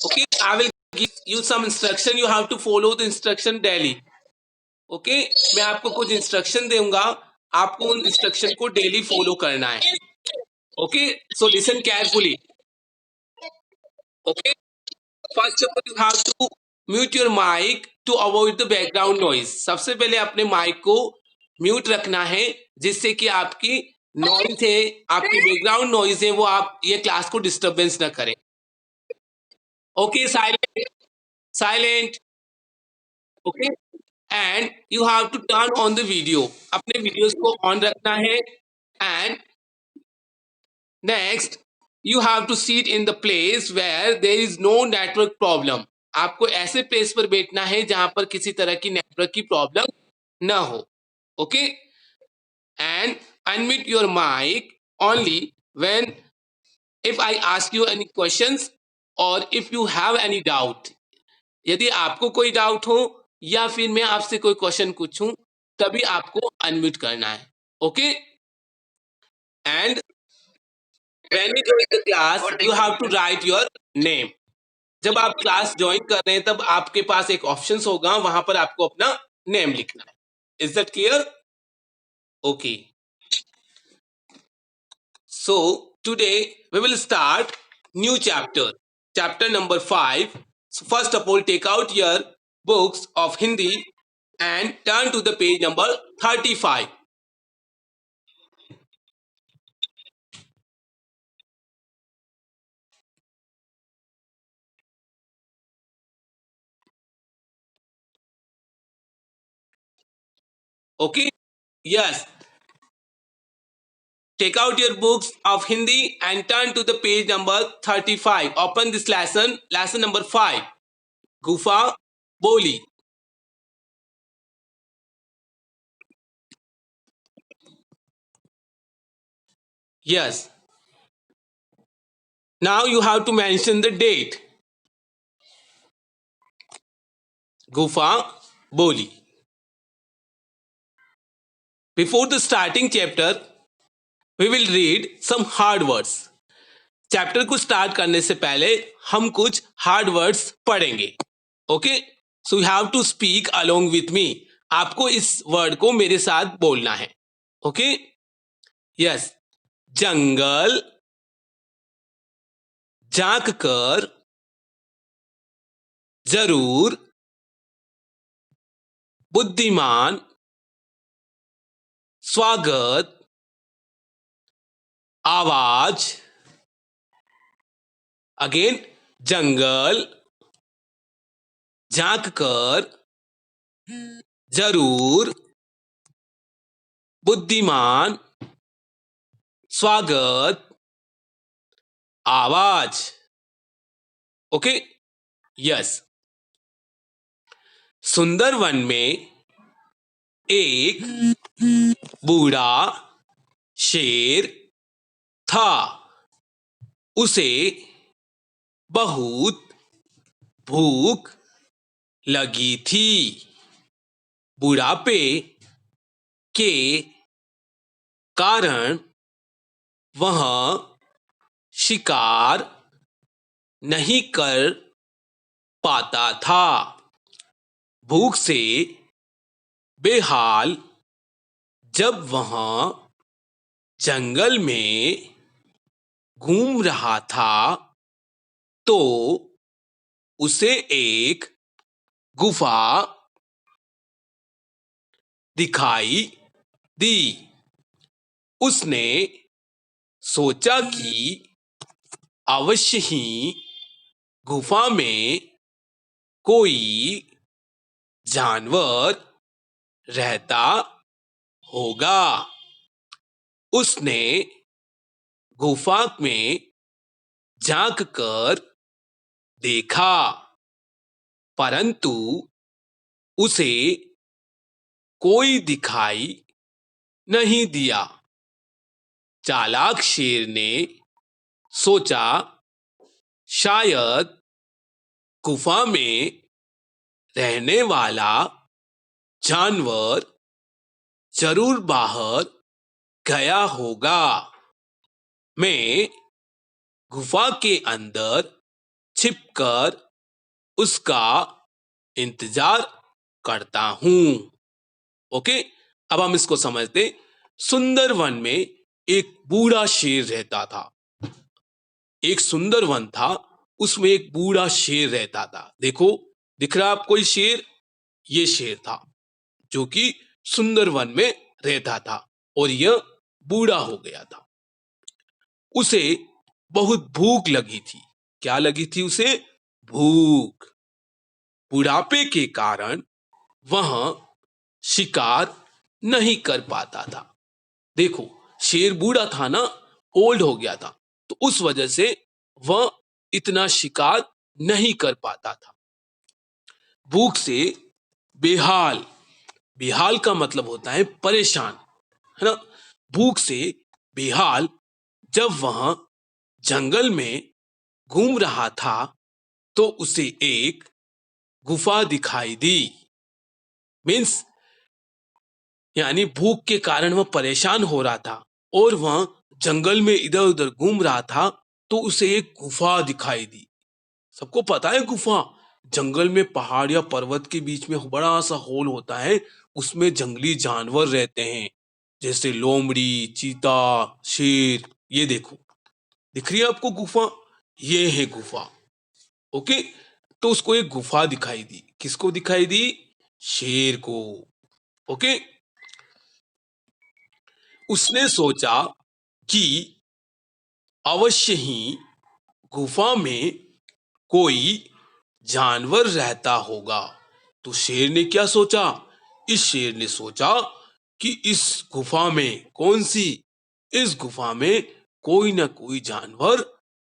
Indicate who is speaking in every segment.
Speaker 1: Okay, I will give you some instruction. You have to follow the instruction daily. Okay, मैं आपको कुछ instruction दूंगा, आपको उन इंस्ट्रक्शन को डेली फॉलो करना है. Okay, so listen carefully. Okay, first of all you have to mute your mic to avoid the background noise. सबसे पहले अपने माइक को म्यूट रखना है जिससे कि आपकी नॉइज है, आपकी बैकग्राउंड नॉइज है, वो आप ये क्लास को डिस्टरबेंस ना करें. Okay, silent. Okay, and you have to turn on the video. अपने वीडियोस को ऑन रखना है. And next you have to seat in the place where there is no network problem. आपको ऐसे प्लेस पर बैठना है जहां पर किसी तरह की नेटवर्क की प्रॉब्लम ना हो. Okay, and unmute your mic only when if I ask you any questions or if you have any doubt. यदि आपको कोई डाउट हो या फिर मैं आपसे कोई क्वेश्चन पूछूं तभी आपको अनम्यूट करना है. Okay, and when you join the class you have to write your name. जब आप क्लास ज्वाइन कर रहे हैं तब आपके पास एक ऑप्शंस होगा, वहां पर आपको अपना नेम लिखना है. Is that clear? Okay, so today we will start new chapter number 5. So first of all, take out your books of Hindi and turn to the page number 35. Okay, yes, take out your books of Hindi and turn to the page number 35. Open this lesson number 5, Gufa Boli. Yes, now you have to mention the date. Gufa Boli. Before the starting chapter, we will read some hard words. Chapter को start करने से पहले हम कुछ hard words पढ़ेंगे. Okay, so you have to speak along with me. आपको इस word को मेरे साथ बोलना है. Okay, yes. जंगल, झांक कर, जरूर, बुद्धिमान, स्वागत, आवाज. अगेन, जंगल, झांक कर, जरूर, बुद्धिमान, स्वागत, आवाज. Okay, yes. सुंदर वन में एक बूढ़ा शेर था. उसे बहुत भूख लगी थी. बुढ़ापे के कारण वह शिकार नहीं कर पाता था. भूख से बेहाल जब वह जंगल में घूम रहा था तो उसे एक गुफा दिखाई दी. उसने सोचा कि अवश्य ही गुफा में कोई जानवर रहता होगा. उसने गुफा में झांक कर देखा, परंतु उसे कोई दिखाई नहीं दिया. चालाक शेर ने सोचा शायद गुफा में रहने वाला जानवर जरूर बाहर गया होगा. मैं गुफा के अंदर छिपकर उसका इंतजार करता हूं। ओके, अब हम इसको समझते। सुंदर वन में एक बूढ़ा शेर रहता था। एक सुंदर वन था, उसमें एक बूढ़ा शेर रहता था। देखो, दिख रहा आपको ये शेर? ये शेर था जो कि सुंदर वन में रहता था और यह बूढ़ा हो गया था। उसे बहुत भूख लगी थी। क्या लगी थी उसे? भूख। बुढ़ापे के कारण वह शिकार नहीं कर पाता था। देखो, शेर बूढ़ा था ना, ओल्ड हो गया था, तो उस वजह से वह इतना शिकार नहीं कर पाता था। भूख से बेहाल, बेहाल का मतलब होता है परेशान, है ना। भूख से बेहाल जब वह जंगल में घूम रहा था तो उसे एक गुफा दिखाई दी। मीन्स यानी भूख के कारण वह परेशान हो रहा था और वह जंगल में इधर उधर घूम रहा था तो उसे एक गुफा दिखाई दी। सबको पता है गुफा, जंगल में पहाड़ या पर्वत के बीच में बड़ा सा होल होता है, उसमें जंगली जानवर रहते हैं, जैसे लोमड़ी, चीता, शेर। ये देखो, दिख रही है आपको गुफा? ये है गुफा। ओके, तो उसको एक गुफा दिखाई दी। किसको दिखाई दी? शेर को। ओके, उसने सोचा कि अवश्य ही गुफा में कोई जानवर रहता होगा। तो शेर ने क्या सोचा? इस शेर ने सोचा कि इस गुफा में, कौन सी? इस गुफा में कोई ना कोई जानवर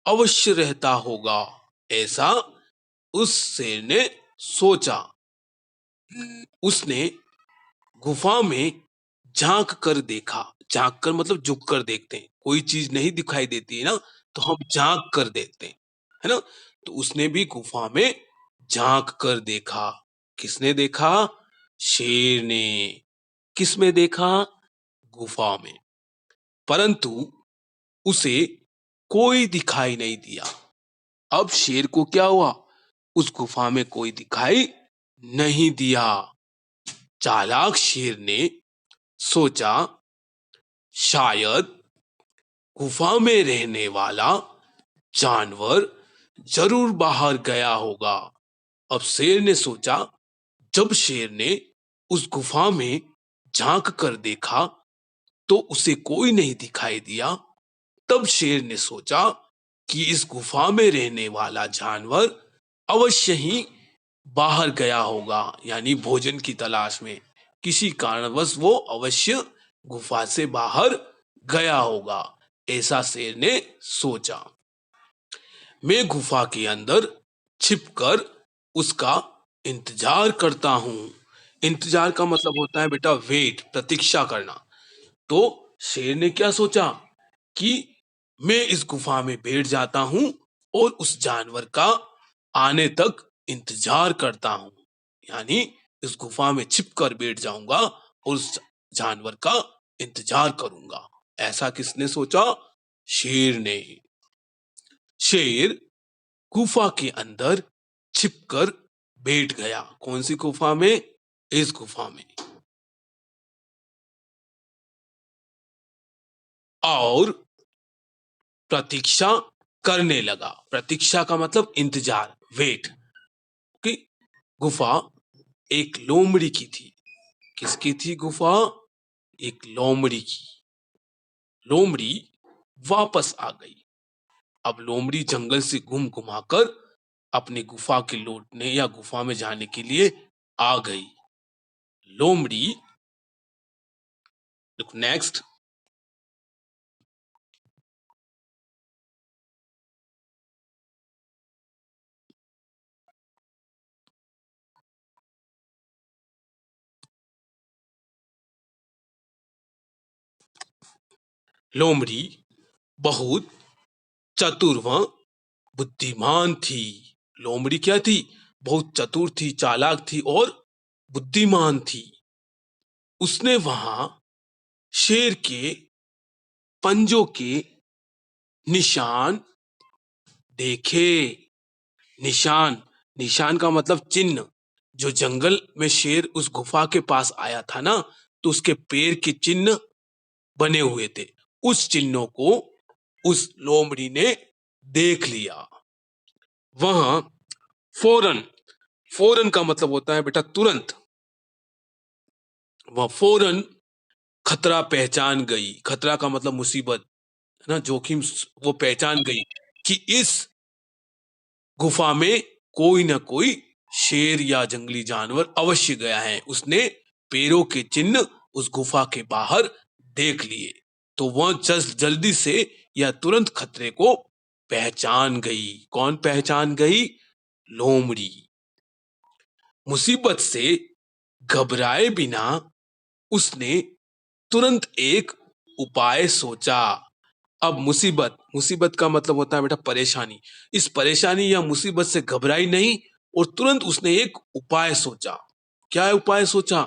Speaker 1: अवश्य रहता होगा, ऐसा उस शेर ने सोचा। उसने गुफा में झांक कर देखा। झांक कर मतलब झुक कर देखते हैं, कोई चीज नहीं दिखाई देती है ना, तो हम झांक कर देखते हैं, है ना। तो उसने भी गुफा में झांक कर देखा। किसने देखा? शेर ने। किस में देखा? गुफा में। परंतु उसे कोई दिखाई नहीं दिया। अब शेर को क्या हुआ? उस गुफा में कोई दिखाई नहीं दिया। चालाक शेर ने सोचा शायद गुफा में रहने वाला जानवर जरूर बाहर गया होगा। अब शेर ने सोचा, जब शेर ने उस गुफा में झांक कर देखा तो उसे कोई नहीं दिखाई दिया, तब शेर ने सोचा कि इस गुफा में रहने वाला जानवर अवश्य ही बाहर गया होगा, यानी भोजन की तलाश में। किसी कारणवश वो अवश्य गुफा से बाहर गया होगा, ऐसा शेर ने सोचा। मैं गुफा के अंदर छिपकर उसका इंतजार करता हूं। इंतजार का मतलब होता है बेटा वेट, प्रतीक्षा करना। तो शेर ने क्या सोचा कि मैं इस गुफा में बैठ जाता हूं और उस जानवर का आने तक इंतजार करता हूं, यानी इस गुफा में छिपकर बैठ जाऊंगा और उस जानवर का इंतजार करूंगा। ऐसा किसने सोचा? शेर ने। शेर गुफा के अंदर छिपकर बैठ गया। कौन सी गुफा में? इस गुफा में। और प्रतीक्षा करने लगा। प्रतीक्षा का मतलब इंतजार, वेट। कि गुफा एक लोमड़ी की थी। किसकी थी गुफा? एक लोमड़ी की। लोमड़ी वापस आ गई। अब लोमड़ी जंगल से घूम घुमाकर अपने गुफा के लौटने या गुफा में जाने के लिए आ गई। लोमड़ी, नेक्स्ट। लोमड़ी बहुत चतुर व बुद्धिमान थी। लोमड़ी क्या थी? बहुत चतुर थी, चालाक थी और बुद्धिमान थी। उसने वहां शेर के पंजों के निशान देखे। निशान, निशान का मतलब चिन्ह। जो जंगल में शेर उस गुफा के पास आया था ना, तो उसके पैर के चिन्ह बने हुए थे। उस चिन्हों को उस लोमड़ी ने देख लिया। वहां फौरन, फौरन का मतलब होता है बेटा तुरंत। वह फौरन खतरा पहचान गई। खतरा का मतलब मुसीबत, है ना, जोखिम। वो पहचान गई कि इस गुफा में कोई ना कोई शेर या जंगली जानवर अवश्य गया है। उसने पैरों के चिन्ह उस गुफा के बाहर देख लिए, तो वह जल्दी से या तुरंत खतरे को पहचान गई। कौन पहचान गई? लोमड़ी। मुसीबत से घबराए बिना उसने तुरंत एक उपाय सोचा। अब मुसीबत, मुसीबत का मतलब होता है बेटा परेशानी। इस परेशानी या मुसीबत से घबराई नहीं और तुरंत उसने एक उपाय सोचा। क्या उपाय सोचा?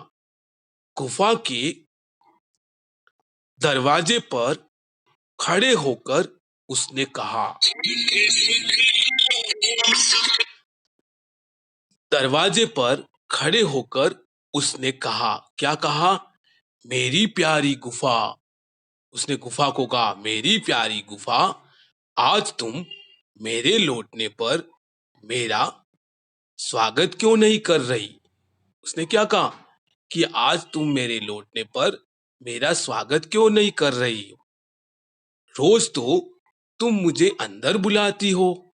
Speaker 1: गुफा के दरवाजे पर खड़े होकर उसने कहा, दरवाजे पर खड़े होकर उसने कहा, क्या कहा? मेरी प्यारी गुफा। उसने गुफा को कहा, मेरी प्यारी गुफा, आज तुम मेरे लौटने पर मेरा स्वागत क्यों नहीं कर रही? उसने क्या कहा कि आज तुम मेरे लौटने पर मेरा स्वागत क्यों नहीं कर रही हो? रोज तो तुम मुझे अंदर बुलाती हो,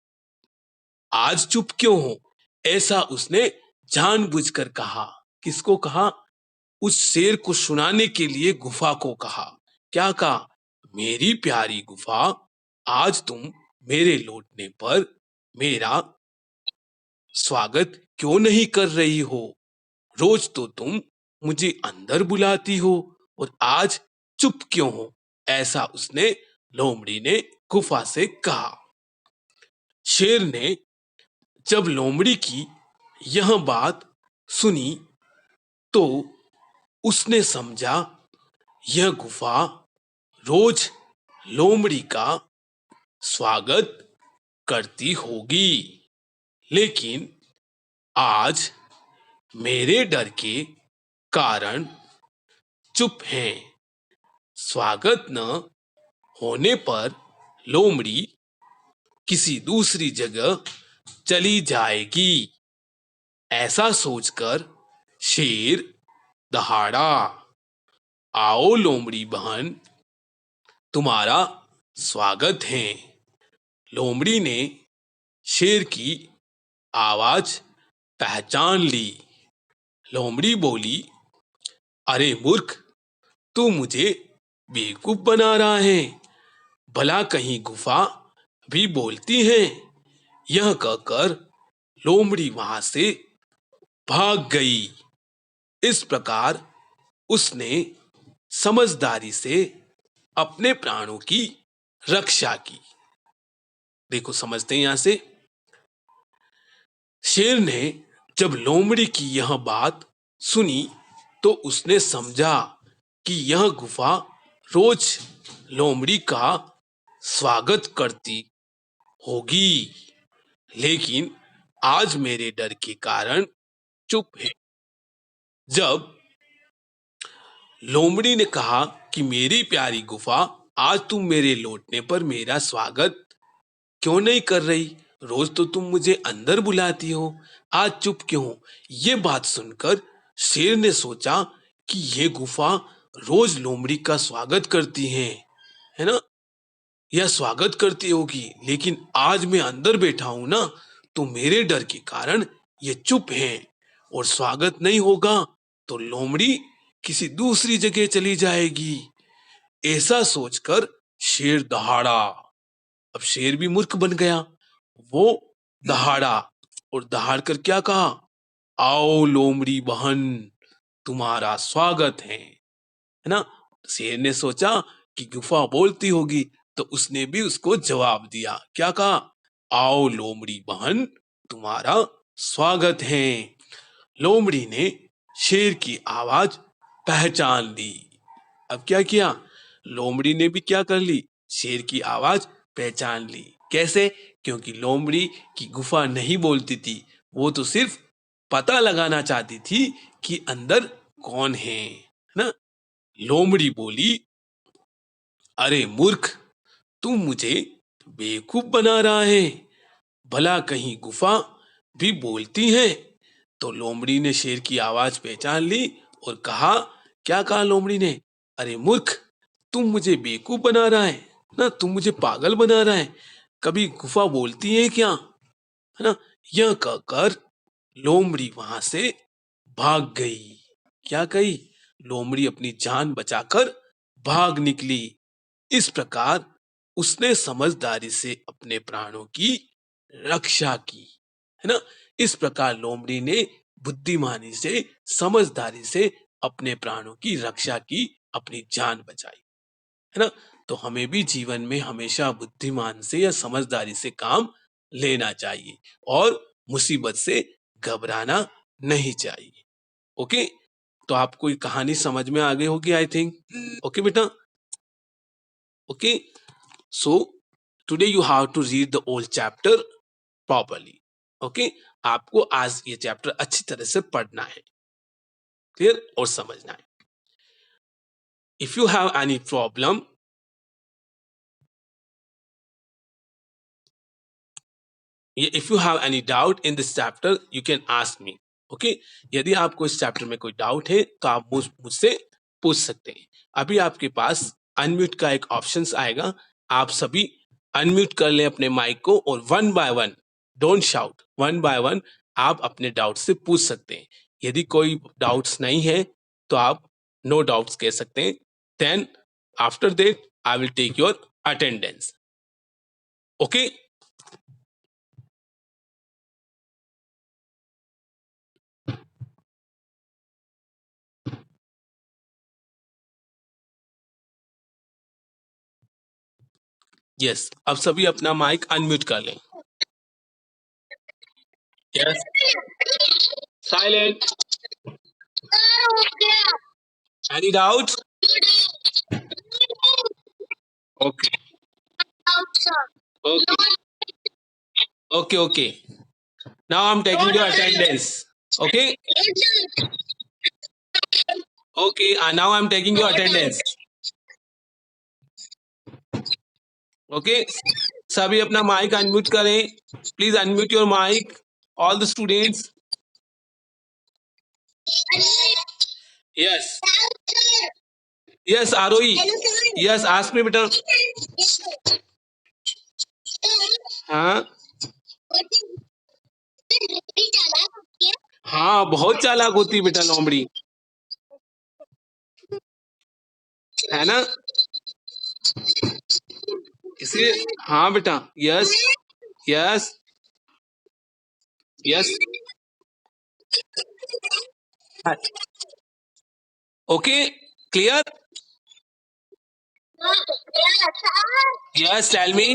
Speaker 1: आज चुप क्यों हो? ऐसा उसने जानबूझकर कहा। किसको कहा? उस शेर को सुनाने के लिए गुफा को कहा। क्या कहा? मेरी प्यारी गुफा, आज तुम मेरे लौटने पर मेरा स्वागत क्यों नहीं कर रही हो? रोज तो तुम मुझे अंदर बुलाती हो और आज चुप क्यों हो? ऐसा उसने लोमड़ी ने गुफा से कहा। शेर ने जब लोमड़ी की यह बात सुनी तो उसने समझा यह गुफा रोज लोमड़ी का स्वागत करती होगी, लेकिन आज मेरे डर के कारण चुप है। स्वागत न होने पर लोमड़ी किसी दूसरी जगह चली जाएगी। ऐसा सोचकर शेर दहाड़ा, आओ लोमड़ी बहन, तुम्हारा स्वागत है। लोमड़ी ने शेर की आवाज पहचान ली। लोमड़ी बोली, अरे मूर्ख, तू मुझे बेवकूफ बना रहा है। भला कहीं गुफा भी बोलती है? यह कहकर लोमड़ी वहां से भाग गई। इस प्रकार उसने समझदारी से अपने प्राणों की रक्षा की। देखो, समझते हैं यहां से। शेर ने जब लोमड़ी की यह बात सुनी तो उसने समझा कि यह गुफा रोज लोमड़ी का स्वागत करती होगी, लेकिन आज मेरे डर के कारण चुप है। जब लोमड़ी ने कहा कि मेरी प्यारी गुफा, आज तुम मेरे लौटने पर मेरा स्वागत क्यों नहीं कर रही? रोज तो तुम मुझे अंदर बुलाती हो, आज चुप क्यों हो? ये बात सुनकर शेर ने सोचा कि ये गुफा रोज लोमड़ी का स्वागत करती है ना, यह स्वागत करती होगी, लेकिन आज मैं अंदर बैठा हूं ना, तो मेरे डर के कारण ये चुप है और स्वागत नहीं होगा तो लोमड़ी किसी दूसरी जगह चली जाएगी। ऐसा सोचकर शेर दहाड़ा। अब शेर भी मूर्ख बन गया। वो दहाड़ा और दहाड़ कर क्या कहा? आओ लोमड़ी बहन, तुम्हारा स्वागत है ना। शेर ने सोचा कि गुफा बोलती होगी, तो उसने भी उसको जवाब दिया। क्या कहा? आओ लोमड़ी बहन, तुम्हारा स्वागत है। लोमड़ी ने शेर की आवाज पहचान ली। अब क्या किया? लोमड़ी ने भी क्या कर ली? शेर की आवाज पहचान ली। कैसे? क्योंकि लोमड़ी की गुफा नहीं बोलती थी, वो तो सिर्फ पता लगाना चाहती थी कि अंदर कौन है ना। लोमड़ी बोली, अरे मूर्ख, तू मुझे बेवकूफ बना रहा है। भला कहीं गुफा भी बोलती है? तो लोमड़ी ने शेर की आवाज पहचान ली और कहा, क्या कहा लोमड़ी ने? अरे मूर्ख, तुम मुझे बेवकूफ बना रहा है ना, तुम मुझे पागल बना रहा है। कभी गुफा बोलती है क्या? है ना। यह कहकर लोमड़ी वहां से भाग गई। क्या कही? लोमड़ी अपनी जान बचाकर भाग निकली। इस प्रकार उसने समझदारी से अपने प्राणों की रक्षा की, है ना। इस प्रकार लोमड़ी ने बुद्धिमानी से, समझदारी से अपने प्राणों की रक्षा की, अपनी जान बचाई, है ना। तो हमें भी जीवन में हमेशा बुद्धिमान से या समझदारी से काम लेना चाहिए और मुसीबत से घबराना नहीं चाहिए। ओके, तो आपको ये कहानी समझ में आ गई होगी आई थिंक। ओके बेटा, okay. So today you have to read the whole chapter properly. Okay? आपको आज ये चैप्टर अच्छी तरह से पढ़ना है, क्लियर, और समझना है। If you have any problem, if you have any doubt in this chapter, you can ask me. Okay? यदि आपको इस चैप्टर में कोई डाउट है तो आप मुझसे पूछ सकते हैं। अभी आपके पास अनम्यूट का एक ऑप्शंस आएगा, आप सभी अनम्यूट कर लें अपने माइक को और one by one, don't shout, one by one आप अपने डाउट से पूछ सकते हैं। यदि कोई डाउट्स नहीं है तो आप नो डाउट्स कह सकते हैं। Then after that I will take your attendance. Okay, yes, अब सभी अपना माइक अनम्यूट कर लें। Yes, silent. Any doubt? Okay, okay, okay, okay. Now I am taking your attendance. Okay, okay, now I am taking your attendance. Okay, सभी अपना mic unmute करें। Please unmute your mic, all the students. Yes, yes Arohi, yes ask me बेटा। हाँ, हाँ बहुत चालाक होती है बेटा लोमड़ी, है ना। इसलिए हाँ बेटा, yes, yes, yes, okay, clear. Yes tell me.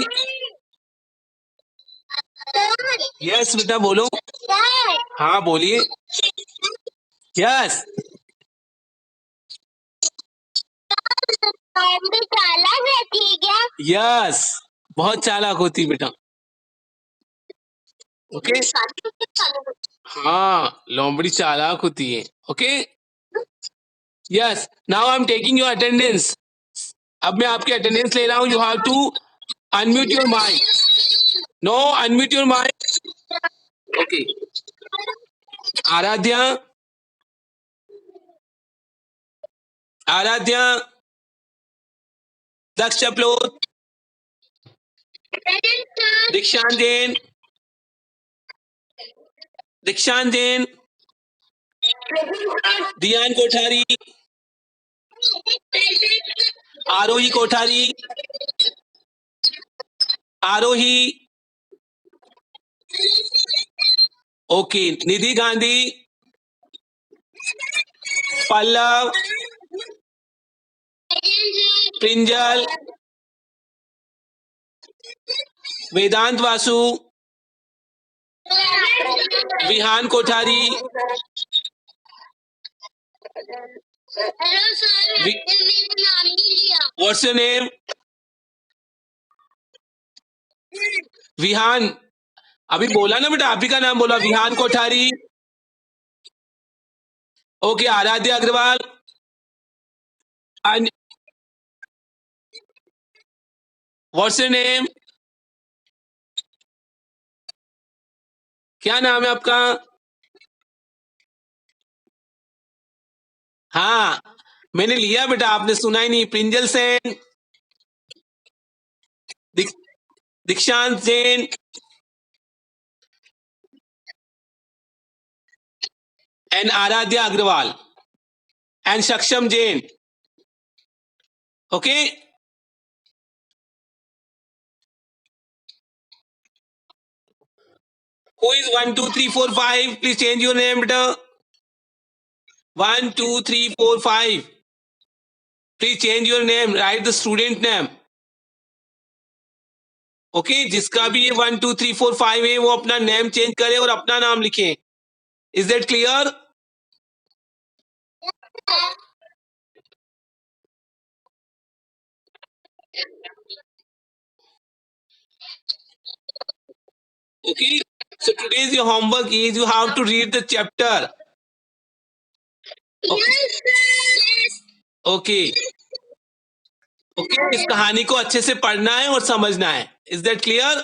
Speaker 1: Yes बेटा बोलो। हाँ बोलिए। यस, चालाक रहती है क्या? यस, बहुत चालाक होती है बेटा। ओके, हाँ लोमड़ी चालाक होती है। Okay, yes, now I am taking your attendance. अब मैं आपकी अटेंडेंस ले रहा हूँ। You have to unmute your mic. No, unmute your mic. Okay, Aaradhya, Aaradhya, Daksh Chaplot, Dikshant Jain, Dikshant Jain, Diyan Kothari, Aarohi Kothari, Aarohi, okay, Nidhi Gandhi, Pallav, Prinjal, Vedant Vasu, Vihaan Kothari, what's your name? Vihaan, अभी बोला ना बेटा, आप ही का नाम बोला, Vihaan Kothari. Okay, Aaradhya Agarwal. What's your name? क्या नाम है आपका? हाँ, मैंने लिया बेटा, आपने सुना ही नहीं। प्रिंजल सेन, दिक, Dikshant Jain and Aaradhya Agarwal and Saksham Jain. Okay, who is 1 2 3 4 5? Please change your name beta. 1 2 3 4 5, please change your name, write the student name. Okay, जिसका भी ये 1 2 3 4 5 है वो अपना नेम चेंज करे और अपना नाम लिखे। Is that clear? Okay, so today's your homework is you have to read the chapter. Okay okay, इस कहानी को अच्छे से पढ़ना है और समझना है। Is that clear?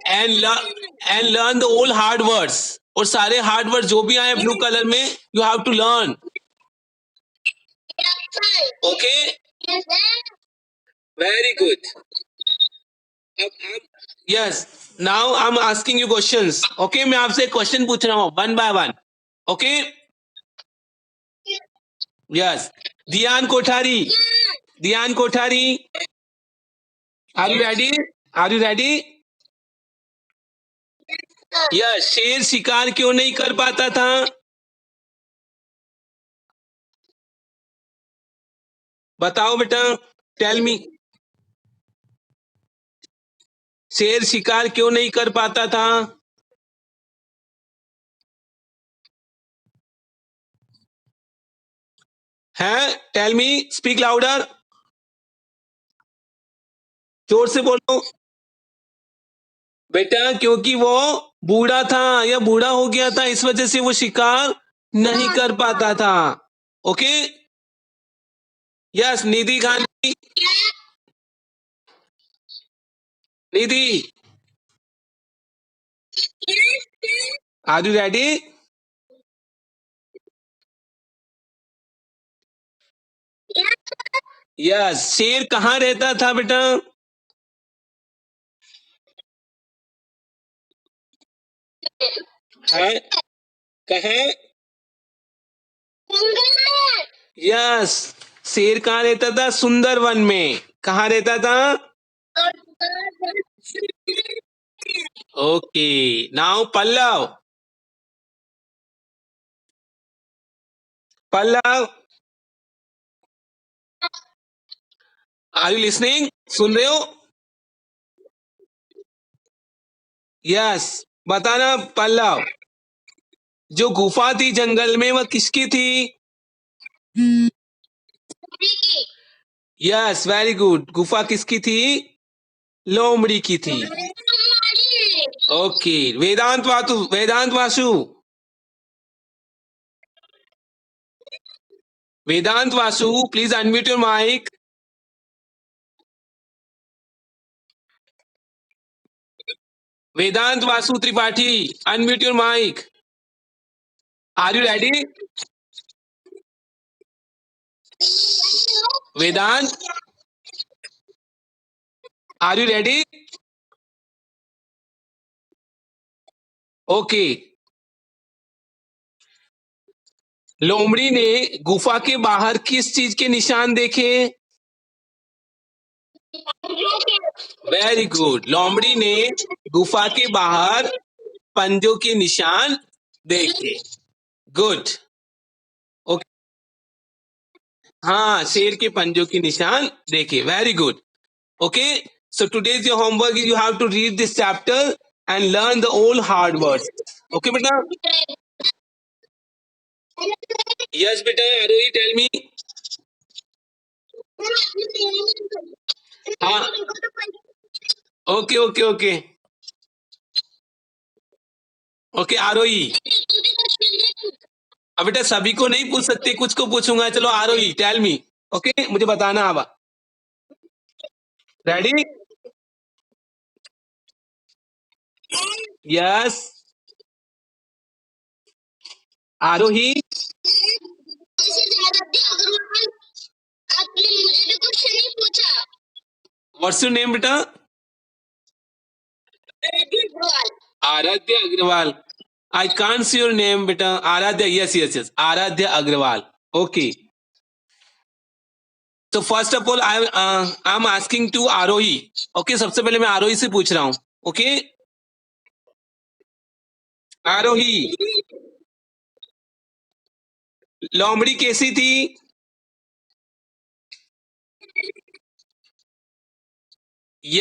Speaker 1: And learn the all hard words, और सारे हार्ड वर्ड जो भी आए ब्लू कलर में you have to learn. Okay, very good. Yes, now I am asking you questions. Okay, मैं आपसे क्वेश्चन पूछ रहा हूँ one by one. Okay, yes. Diyan Kothari, Diyan Kothari, are you ready? Are you ready? Yes, शेर शिकार क्यों नहीं कर पाता था? बताओ बेटा, टेल मी। शेर शिकार क्यों नहीं कर पाता था? है, टेल मी, स्पीक लाउडर, जोर से बोलो बेटा। क्योंकि वो बूढ़ा था या बूढ़ा हो गया था, इस वजह से वो शिकार नहीं कर पाता था। Okay, yes. Nidhi Gandhi, Nidhi, are you ready? Yes, शेर कहाँ रहता था बेटा? है, कहाँ? यस, शेर कहाँ रहता था? सुंदरवन में। कहाँ रहता था? Okay, now Pallav, Pallav, are you listening? सुन रहे हो? यस, बताना पल्लव, जो गुफा थी जंगल में वह किसकी थी? Yes, very good. गुफा किसकी थी? लोमड़ी की थी। Okay, Vedant Vasu, Vedant Vasu, Vedant Vasu, please unmute your mic. Vedant Vasu Tripathi, unmute your mic. Are you ready? Vedant, are you ready? Okay, लोमड़ी ने गुफा के बाहर किस चीज के निशान देखे? वेरी गुड, लोमड़ी ने गुफा के बाहर पंजों के निशान देखे। गुड। ओके, हाँ, शेर के पंजों के निशान देखे। Very good. Okay, so today's your homework is you have to read this chapter and learn the all hard words. Okay beta? Yes beta, Arohi, tell me. हाँ ओके ओके ओके ओके आरोही। अब बेटा सभी को नहीं पूछ सकते, कुछ को पूछूंगा। चलो आरोही टेल मी। ओके मुझे बताना अब। Ready? Yes Aarohi. What's your name बेटा? Aaradhya Agarwal. I can't see your name बेटा। Aaradhya, yes yes yes, Aaradhya Agarwal. Okay तो first of all I am asking to Aarohi. Okay सबसे पहले मैं आरोही से पूछ रहा हूं। ओके आरोही, लोमड़ी कैसी थी?